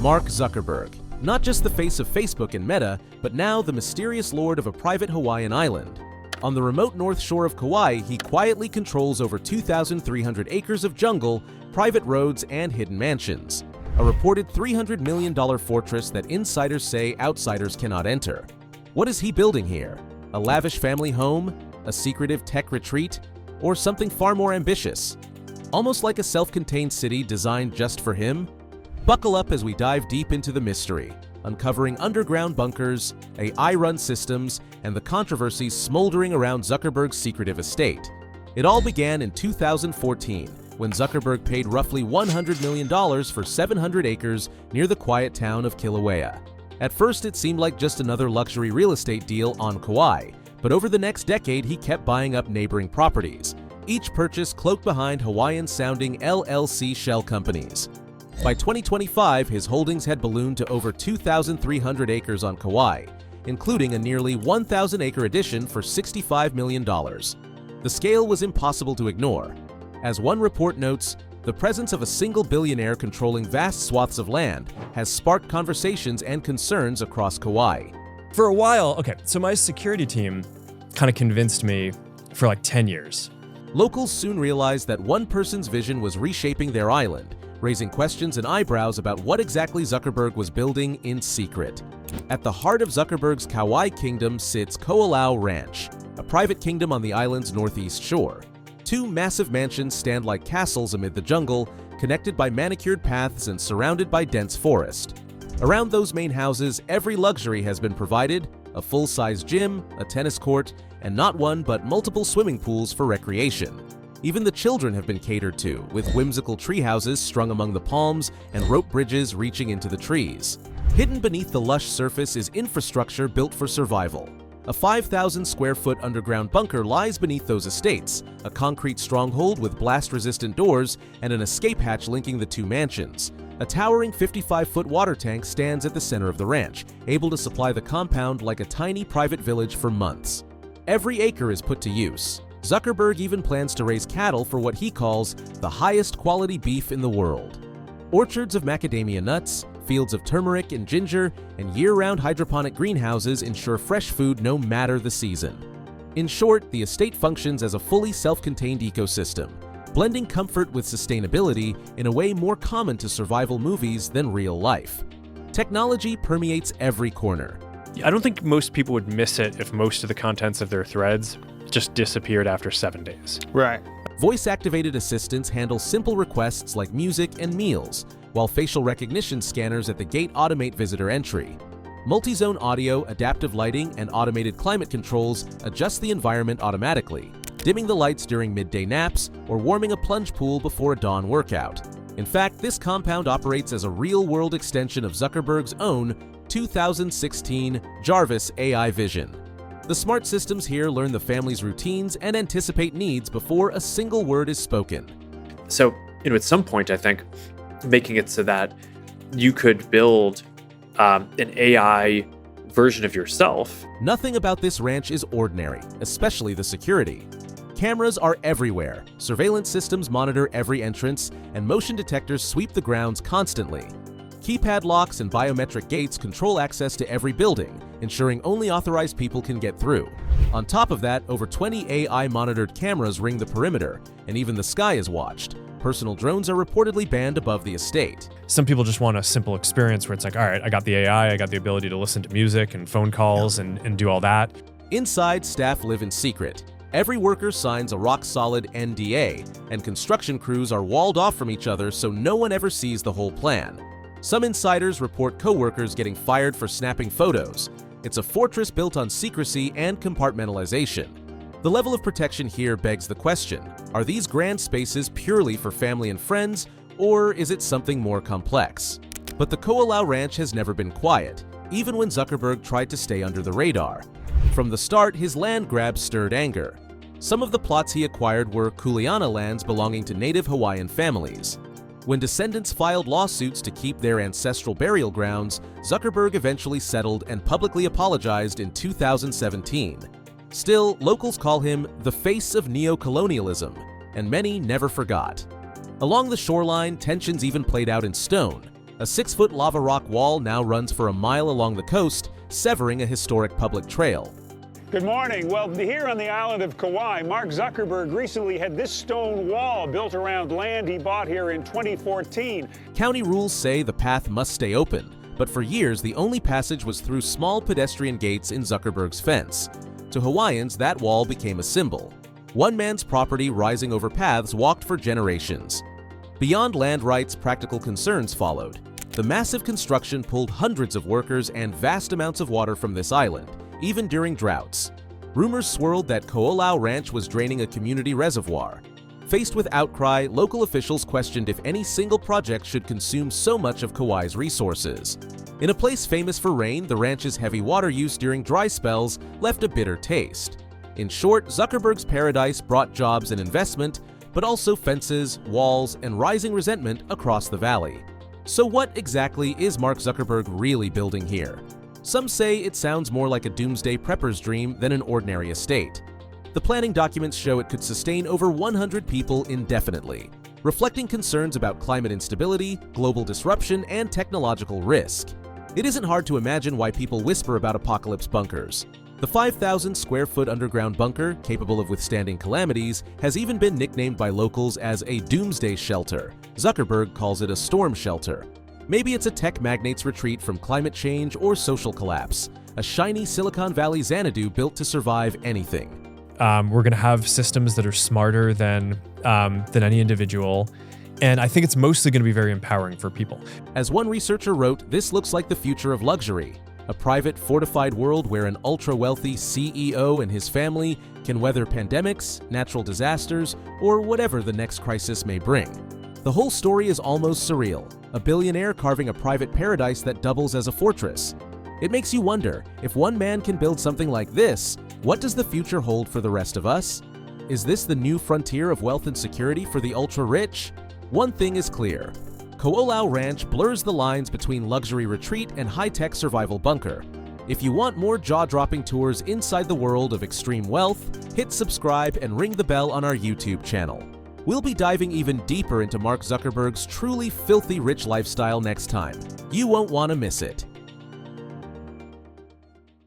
Mark Zuckerberg. Not just the face of Facebook and Meta, but now the mysterious lord of a private Hawaiian island. On the remote north shore of Kauai, he quietly controls over 2,300 acres of jungle, private roads, and hidden mansions. A reported $300 million fortress that insiders say outsiders cannot enter. What is he building here? A lavish family home? A secretive tech retreat? Or something far more ambitious? Almost like a self-contained city designed just for him? Buckle up as we dive deep into the mystery, uncovering underground bunkers, AI-run systems, and the controversies smoldering around Zuckerberg's secretive estate. It all began in 2014, when Zuckerberg paid roughly $100 million for 700 acres near the quiet town of Kilauea. At first, it seemed like just another luxury real estate deal on Kauai, but over the next decade, he kept buying up neighboring properties, each purchase cloaked behind Hawaiian-sounding LLC shell companies. By 2025, his holdings had ballooned to over 2,300 acres on Kauai, including a nearly 1,000-acre addition for $65 million. The scale was impossible to ignore. As one report notes, the presence of a single billionaire controlling vast swaths of land has sparked conversations and concerns across Kauai. For a while, so my security team kind of convinced me for like 10 years. Locals soon realized that one person's vision was reshaping their island, raising questions and eyebrows about what exactly Zuckerberg was building in secret. At the heart of Zuckerberg's Kauai kingdom sits Ko'olau Ranch, a private kingdom on the island's northeast shore. Two massive mansions stand like castles amid the jungle, connected by manicured paths and surrounded by dense forest. Around those main houses, every luxury has been provided: a full-size gym, a tennis court, and not one but multiple swimming pools for recreation. Even the children have been catered to, with whimsical treehouses strung among the palms and rope bridges reaching into the trees. Hidden beneath the lush surface is infrastructure built for survival. A 5,000-square-foot underground bunker lies beneath those estates, a concrete stronghold with blast-resistant doors and an escape hatch linking the two mansions. A towering 55-foot water tank stands at the center of the ranch, able to supply the compound like a tiny private village for months. Every acre is put to use. Zuckerberg even plans to raise cattle for what he calls the highest quality beef in the world. Orchards of macadamia nuts, fields of turmeric and ginger, and year-round hydroponic greenhouses ensure fresh food no matter the season. In short, the estate functions as a fully self-contained ecosystem, blending comfort with sustainability in a way more common to survival movies than real life. Technology permeates every corner. I don't think most people would miss it if most of the contents of their threads just disappeared after 7 days. Right. Voice-activated assistants handle simple requests like music and meals, while facial recognition scanners at the gate automate visitor entry. Multi-zone audio, adaptive lighting, and automated climate controls adjust the environment automatically, dimming the lights during midday naps or warming a plunge pool before a dawn workout. In fact, this compound operates as a real-world extension of Zuckerberg's own 2016 Jarvis AI vision. The smart systems here learn the family's routines and anticipate needs before a single word is spoken. So, at some point, I think, making it so that you could build an AI version of yourself. Nothing about this ranch is ordinary, especially the security. Cameras are everywhere, surveillance systems monitor every entrance, and motion detectors sweep the grounds constantly. Keypad locks and biometric gates control access to every building, ensuring only authorized people can get through. On top of that, over 20 AI-monitored cameras ring the perimeter, and even the sky is watched. Personal drones are reportedly banned above the estate. Some people just want a simple experience where it's like, all right, I got the AI, I got the ability to listen to music and phone calls and do all that. Inside, staff live in secret. Every worker signs a rock-solid NDA, and construction crews are walled off from each other so no one ever sees the whole plan. Some insiders report co-workers getting fired for snapping photos. It's a fortress built on secrecy and compartmentalization. The level of protection here begs the question, are these grand spaces purely for family and friends, or is it something more complex? But the Ko'olau Ranch has never been quiet, even when Zuckerberg tried to stay under the radar. From the start, his land grab stirred anger. Some of the plots he acquired were Kuleana lands belonging to native Hawaiian families. When descendants filed lawsuits to keep their ancestral burial grounds, Zuckerberg eventually settled and publicly apologized in 2017. Still, locals call him the face of neo-colonialism, and many never forgot. Along the shoreline, tensions even played out in stone. A 6-foot lava rock wall now runs for a mile along the coast, severing a historic public trail. Good morning. Well, here on the island of Kauai, Mark Zuckerberg recently had this stone wall built around land he bought here in 2014. County rules say the path must stay open, but for years the only passage was through small pedestrian gates in Zuckerberg's fence. To Hawaiians, that wall became a symbol. One man's property rising over paths walked for generations. Beyond land rights, practical concerns followed. The massive construction pulled hundreds of workers and vast amounts of water from this island, even during droughts. Rumors swirled that Ko'olau Ranch was draining a community reservoir. Faced with outcry, local officials questioned if any single project should consume so much of Kauai's resources. In a place famous for rain, the ranch's heavy water use during dry spells left a bitter taste. In short, Zuckerberg's paradise brought jobs and investment, but also fences, walls, and rising resentment across the valley. So what exactly is Mark Zuckerberg really building here? Some say it sounds more like a doomsday prepper's dream than an ordinary estate. The planning documents show it could sustain over 100 people indefinitely, reflecting concerns about climate instability, global disruption, and technological risk. It isn't hard to imagine why people whisper about apocalypse bunkers. The 5,000 square foot underground bunker, capable of withstanding calamities, has even been nicknamed by locals as a doomsday shelter. Zuckerberg calls it a storm shelter. Maybe it's a tech magnate's retreat from climate change or social collapse, a shiny Silicon Valley Xanadu built to survive anything. We're going to have systems that are smarter than any individual, and I think it's mostly going to be very empowering for people. As one researcher wrote, this looks like the future of luxury, a private, fortified world where an ultra-wealthy CEO and his family can weather pandemics, natural disasters, or whatever the next crisis may bring. The whole story is almost surreal, a billionaire carving a private paradise that doubles as a fortress. It makes you wonder, if one man can build something like this, what does the future hold for the rest of us? Is this the new frontier of wealth and security for the ultra-rich? One thing is clear. Ko'olau Ranch blurs the lines between luxury retreat and high-tech survival bunker. If you want more jaw-dropping tours inside the world of extreme wealth, hit subscribe and ring the bell on our YouTube channel. We'll be diving even deeper into Mark Zuckerberg's truly filthy rich lifestyle next time. You won't want to miss it.